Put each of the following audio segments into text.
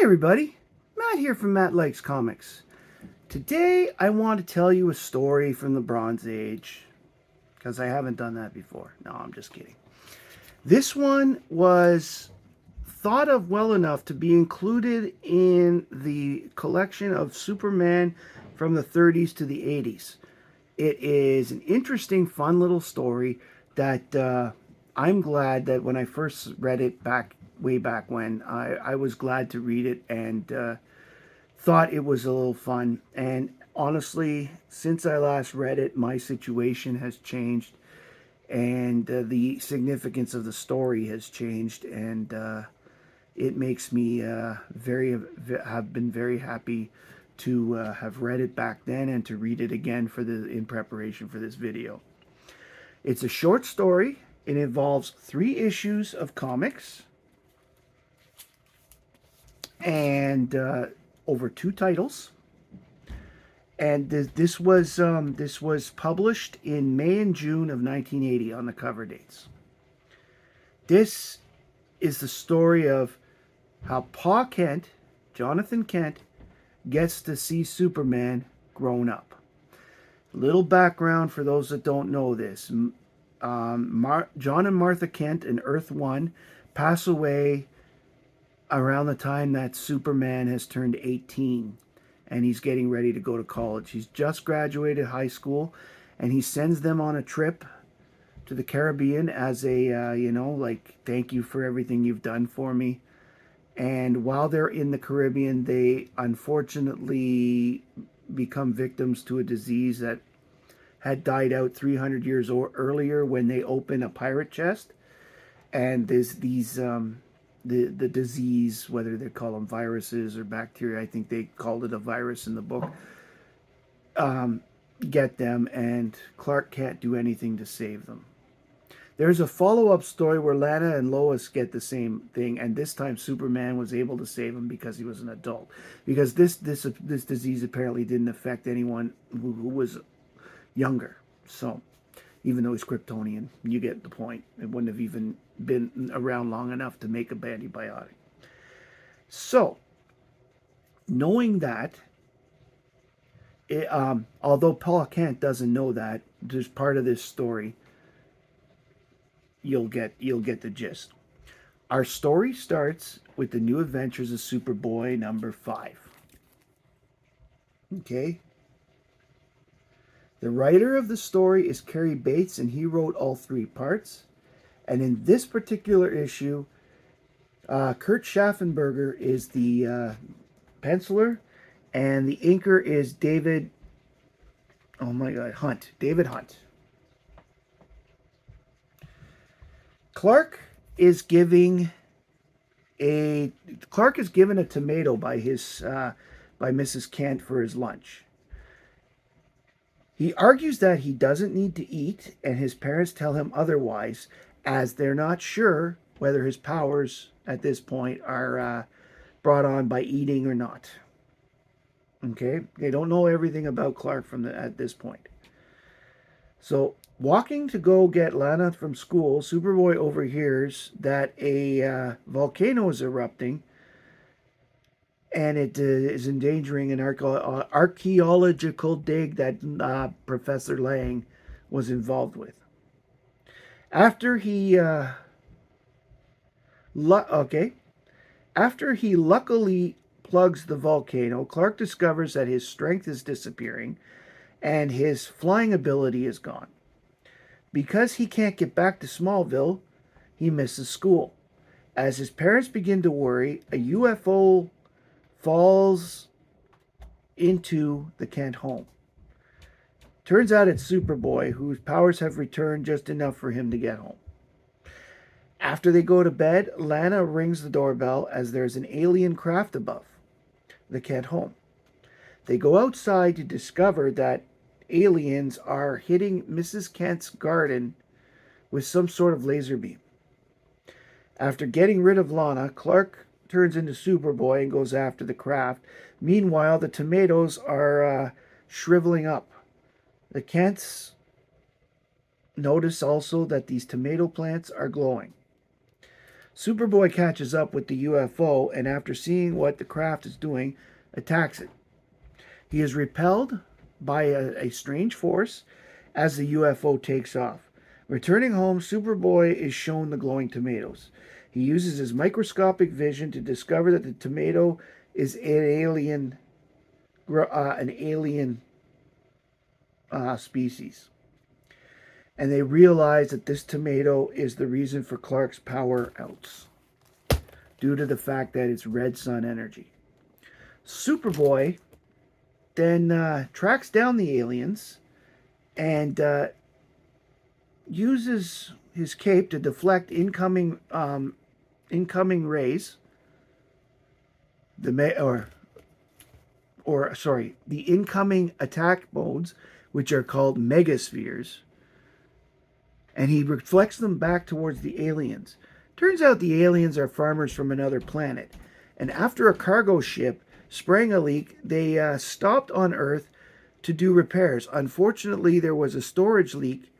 everybody, Matt here from Matt Likes Comics. Today I want to tell you a story from the Bronze Age, because I haven't done that before. No, I'm just kidding. This one was thought of well enough to be included in the collection of Superman from the 30s to the 80s. It is an interesting, fun little story that I'm glad that when I first read it way back when, I was glad to read it and thought it was a little fun. And honestly, since I last read it, my situation has changed and the significance of the story has changed, and it makes me have been very happy to have read it back then and to read it again in preparation for this video. It's a short story. It involves 3 issues of comics and over 2 titles. And this was published in May and June of 1980 on the cover dates. This is the story of how Pa Kent, Jonathan Kent, gets to see Superman grown up. Little background for those that don't know this. John and Martha Kent in Earth 1 pass away around the time that Superman has turned 18 and he's getting ready to go to college. He's just graduated high school and he sends them on a trip to the Caribbean as a, thank you for everything you've done for me. And while they're in the Caribbean, they unfortunately become victims to a disease that had died out 300 years earlier when they open a pirate chest. And there's the disease, whether they call them viruses or bacteria, I think they called it a virus in the book, get them, and Clark can't do anything to save them. There's a follow-up story where Lana and Lois get the same thing, and this time Superman was able to save him because he was an adult. Because this disease apparently didn't affect anyone who was younger. So, even though he's Kryptonian, you get the point. It wouldn't have even been around long enough to make a antibiotic. So, knowing that, although Pa Kent doesn't know that, there's part of this story. You'll get the gist. Our story starts with the New Adventures of Superboy number 5. Okay. The writer of the story is Cary Bates, and he wrote all 3 parts. And in this particular issue, Kurt Schaffenberger is the penciler, and the inker is David Hunt. Clark is given a tomato by Mrs. Kent for his lunch. He argues that he doesn't need to eat, and his parents tell him otherwise, as they're not sure whether his powers at this point are brought on by eating or not. Okay, they don't know everything about Clark at this point. So, walking to go get Lana from school, Superboy overhears that a volcano is erupting, and it is endangering an archaeological dig that Professor Lang was involved with. After he luckily plugs the volcano, Clark discovers that his strength is disappearing and his flying ability is gone. Because he can't get back to Smallville, he misses school. As his parents begin to worry, a UFO falls into the Kent home. Turns out it's Superboy, whose powers have returned just enough for him to get home. After they go to bed, Lana rings the doorbell as there's an alien craft above the Kent home. They go outside to discover that aliens are hitting Mrs. Kent's garden with some sort of laser beam. After getting rid of Lana, Clark turns into Superboy and goes after the craft. Meanwhile, the tomatoes are shriveling up. The Kents notice also that these tomato plants are glowing. Superboy catches up with the UFO and, after seeing what the craft is doing, attacks it. He is repelled by a strange force as the UFO takes off. Returning home, Superboy is shown the glowing tomatoes. He uses his microscopic vision to discover that the tomato is an alien species. And they realize that this tomato is the reason for Clark's power outs, due to the fact that it's red sun energy. Superboy then tracks down the aliens and uses his cape to deflect incoming rays. The incoming attack modes, which are called megaspheres, and he reflects them back towards the aliens. Turns out the aliens are farmers from another planet, and after a cargo ship sprang a leak, they stopped on Earth to do repairs. Unfortunately, there was a storage leak,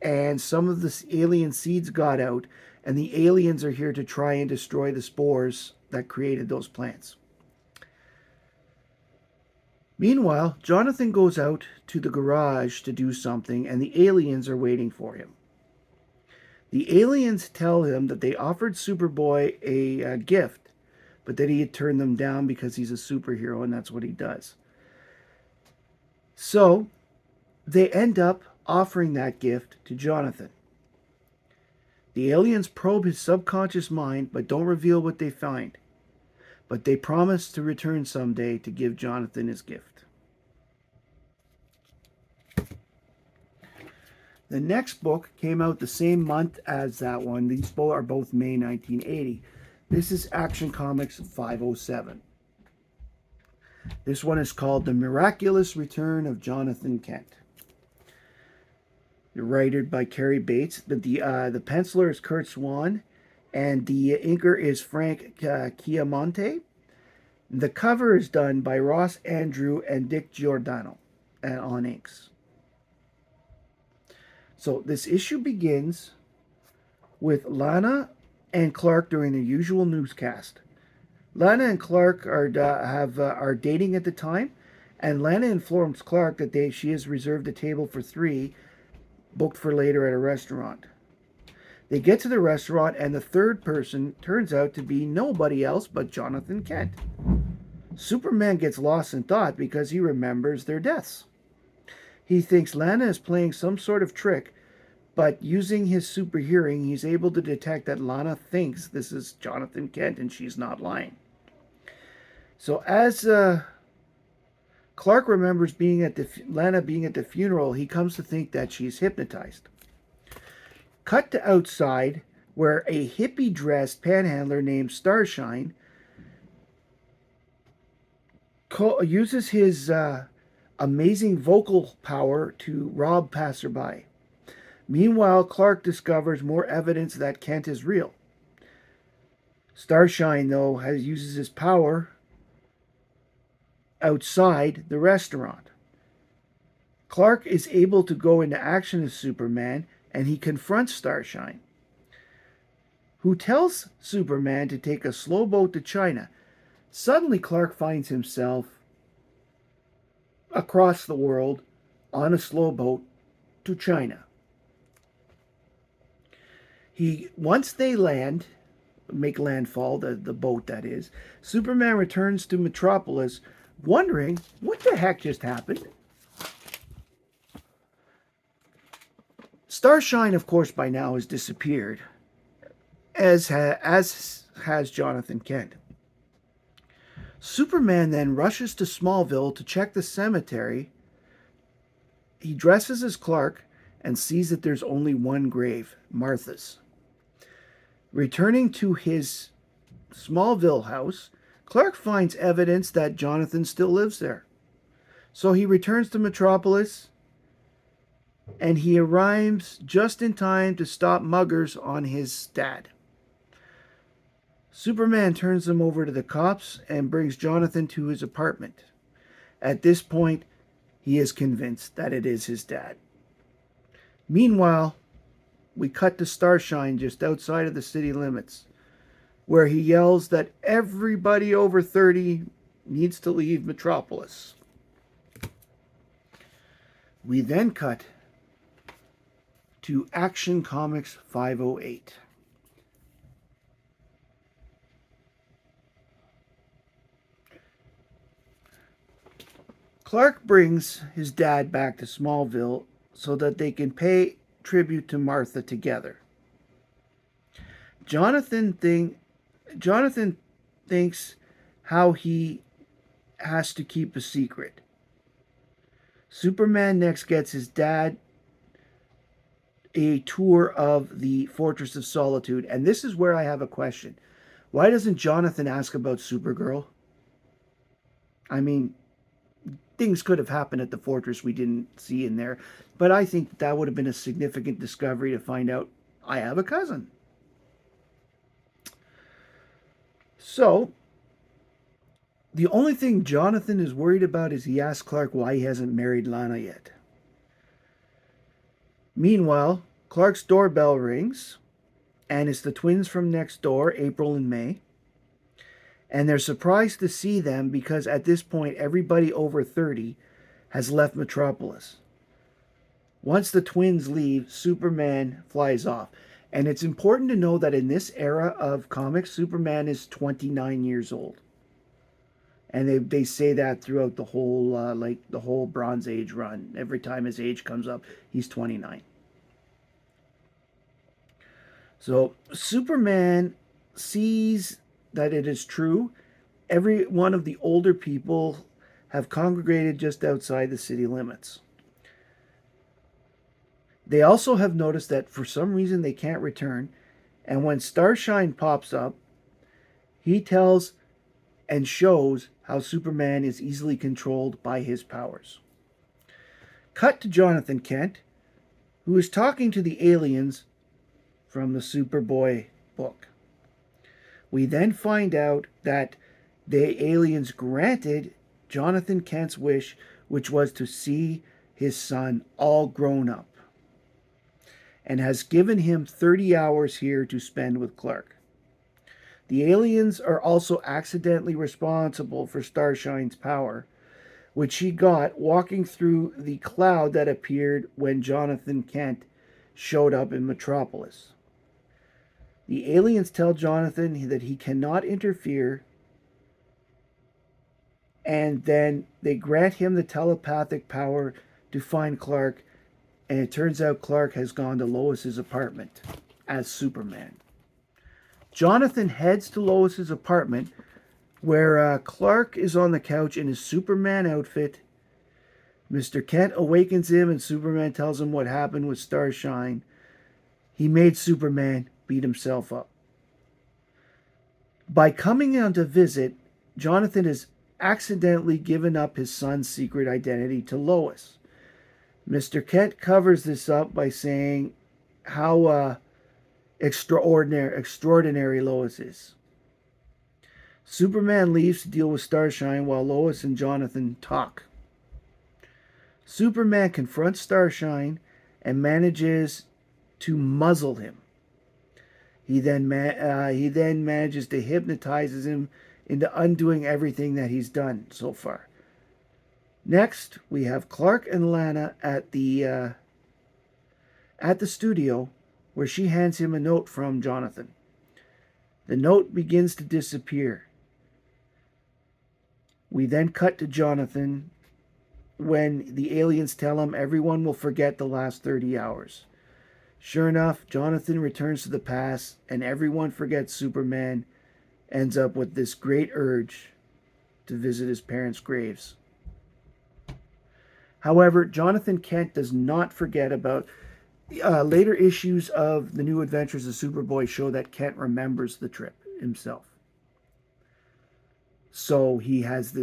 and some of the alien seeds got out, and the aliens are here to try and destroy the spores that created those plants. Meanwhile, Jonathan goes out to the garage to do something, and the aliens are waiting for him. The aliens tell him that they offered Superboy a gift, but that he had turned them down because he's a superhero and that's what he does. So they end up offering that gift to Jonathan. The aliens probe his subconscious mind but don't reveal what they find. But they promise to return someday to give Jonathan his gift. The next book came out the same month as that one. These are both May 1980. This is Action Comics 507. This one is called The Miraculous Return of Jonathan Kent. Written by Cary Bates. The penciler is Kurt Swan, and the inker is Frank Chiamonte. The cover is done by Ross Andrew and Dick Giordano on inks. So this issue begins with Lana and Clark during their usual newscast. Lana and Clark are dating at the time, and Lana informs Clark that she has reserved a table for 3, booked for later at a restaurant. They get to the restaurant, and the third person turns out to be nobody else but Jonathan Kent. Superman gets lost in thought because he remembers their deaths. He thinks Lana is playing some sort of trick, but using his super hearing, he's able to detect that Lana thinks this is Jonathan Kent and she's not lying. So as Clark remembers Lana being at the funeral, he comes to think that she's hypnotized. Cut to outside, where a hippie-dressed panhandler named Starshine uses his amazing vocal power to rob passerby. Meanwhile, Clark discovers more evidence that Kent is real. Starshine, though, uses his power outside the restaurant. Clark is able to go into action as Superman, and he confronts Starshine, who tells Superman to take a slow boat to China. Suddenly, Clark finds himself across the world on a slow boat to China. Once they make landfall, the boat that is, Superman returns to Metropolis, wondering what the heck just happened. Starshine, of course, by now has disappeared, as has Jonathan Kent. Superman then rushes to Smallville to check the cemetery. He dresses as Clark and sees that there's only one grave, Martha's. Returning to his Smallville house, Clark finds evidence that Jonathan still lives there. So he returns to Metropolis, and he arrives just in time to stop muggers on his dad. Superman turns them over to the cops and brings Jonathan to his apartment. At this point, he is convinced that it is his dad. Meanwhile, we cut to Starshine just outside of the city limits. where he yells that everybody over 30 needs to leave Metropolis. We then cut to Action Comics 508. Clark brings his dad back to Smallville so that they can pay tribute to Martha together. Jonathan thinks how he has to keep a secret. Superman next gets his dad a tour of the Fortress of Solitude, and this is where I have a question. Why doesn't Jonathan ask about Supergirl? I mean, things could have happened at the fortress we didn't see in there, but I think that would have been a significant discovery to find out I have a cousin. So, the only thing Jonathan is worried about is he asks Clark why he hasn't married Lana yet. Meanwhile, Clark's doorbell rings, and it's the twins from next door, April and May. And they're surprised to see them because at this point, everybody over 30 has left Metropolis. Once the twins leave, Superman flies off. And it's important to know that in this era of comics, Superman is 29 years old. And they say that throughout the whole Bronze Age run. Every time his age comes up, he's 29. So Superman sees that it is true. Every one of the older people have congregated just outside the city limits. They also have noticed that for some reason they can't return. And when Starshine pops up, he tells and shows how Superman is easily controlled by his powers. Cut to Jonathan Kent, who is talking to the aliens from the Superboy book. We then find out that the aliens granted Jonathan Kent's wish, which was to see his son all grown up, and has given him 30 hours here to spend with Clark. The aliens are also accidentally responsible for Starshine's power, which she got walking through the cloud that appeared when Jonathan Kent showed up in Metropolis. The aliens tell Jonathan that he cannot interfere, and then they grant him the telepathic power to find Clark, and it turns out Clark has gone to Lois's apartment as Superman. Jonathan heads to Lois's apartment, where Clark is on the couch in his Superman outfit. Mr. Kent awakens him, and Superman tells him what happened with Starshine. He made Superman beat himself up. By coming on to visit, Jonathan has accidentally given up his son's secret identity to Lois. Mr. Kent covers this up by saying how extraordinary Lois is. Superman leaves to deal with Starshine while Lois and Jonathan talk. Superman confronts Starshine and manages to muzzle him. He then manages to hypnotize him into undoing everything that he's done so far. Next, we have Clark and Lana at the studio, where she hands him a note from Jonathan. The note begins to disappear. We then cut to Jonathan when the aliens tell him everyone will forget the last 30 hours. Sure enough, Jonathan returns to the past, and everyone forgets Superman ends up with this great urge to visit his parents' graves. However, Jonathan Kent does not forget about later issues of the New Adventures of Superboy show that Kent remembers the trip himself. So he has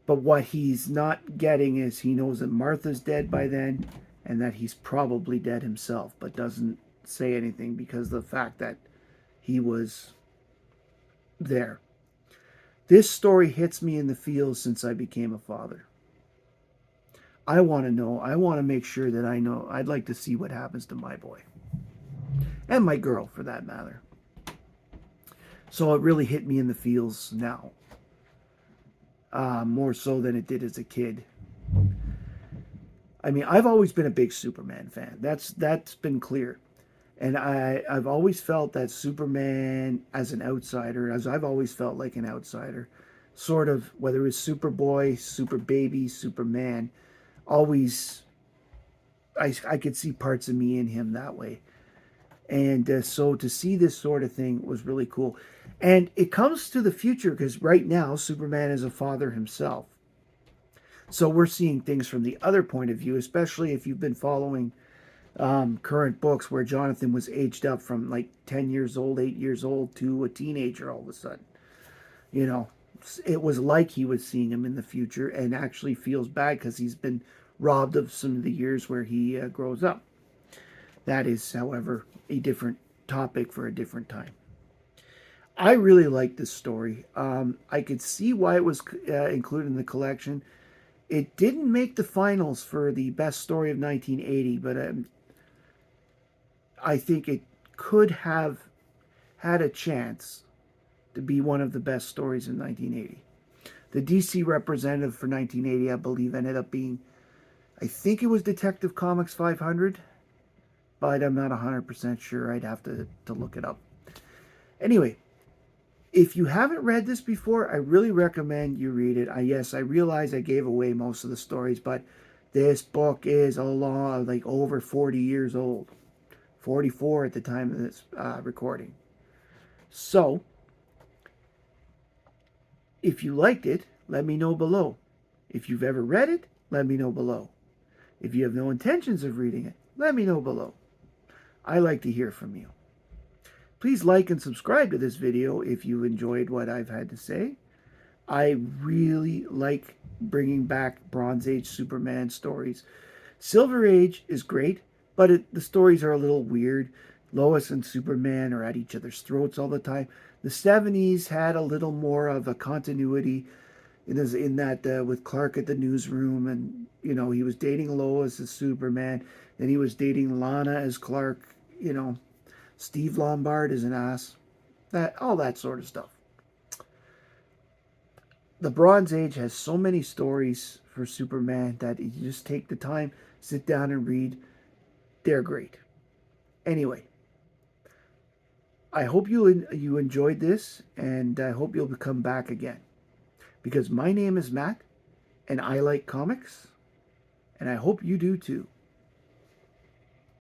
but what he's not getting is he knows that Martha's dead by then, and that he's probably dead himself, but doesn't say anything because of the fact that he was there. This story hits me in the feels since I became a father. I want to know. I want to make sure that I know. I'd like to see what happens to my boy. And my girl, for that matter. So it really hit me in the feels now, more so than it did as a kid. I mean, I've always been a big Superman fan. That's been clear. And I've always felt that Superman as an outsider, as I've always felt like an outsider, sort of, whether it was Superboy, Super Baby, Superman, always, I could see parts of me in him that way. And so to see this sort of thing was really cool. And it comes to the future because right now, Superman is a father himself. So we're seeing things from the other point of view, especially if you've been following current books where Jonathan was aged up from like 10 years old, 8 years old to a teenager all of a sudden. You know, it was like he was seeing him in the future and actually feels bad because he's been robbed of some of the years where he grows up. That is, however, a different topic for a different time. I really like this story. I could see why it was included in the collection. It didn't make the finals for the best story of 1980, but I think it could have had a chance to be one of the best stories in 1980. The DC representative for 1980, I believe, ended up being, I think it was Detective Comics 500, but I'm not 100% sure. I'd have to look it up. Anyway, if you haven't read this before, I really recommend you read it. Yes, I realize I gave away most of the stories, but this book is like over 40 years old. 44 at the time of this recording. So, if you liked it, let me know below. If you've ever read it, let me know below. If you have no intentions of reading it, let me know below. I like to hear from you. Please like and subscribe to this video if you enjoyed what I've had to say. I really like bringing back Bronze Age Superman stories. Silver Age is great, but the stories are a little weird. Lois and Superman are at each other's throats all the time. The 70s had a little more of a continuity in that with Clark at the newsroom, and he was dating Lois as Superman, then he was dating Lana as Clark. Steve Lombard is an ass. All that sort of stuff. The Bronze Age has so many stories for Superman that you just take the time, sit down and read. They're great. Anyway, I hope you enjoyed this, and I hope you'll come back again. Because my name is Matt, and I like comics, and I hope you do too.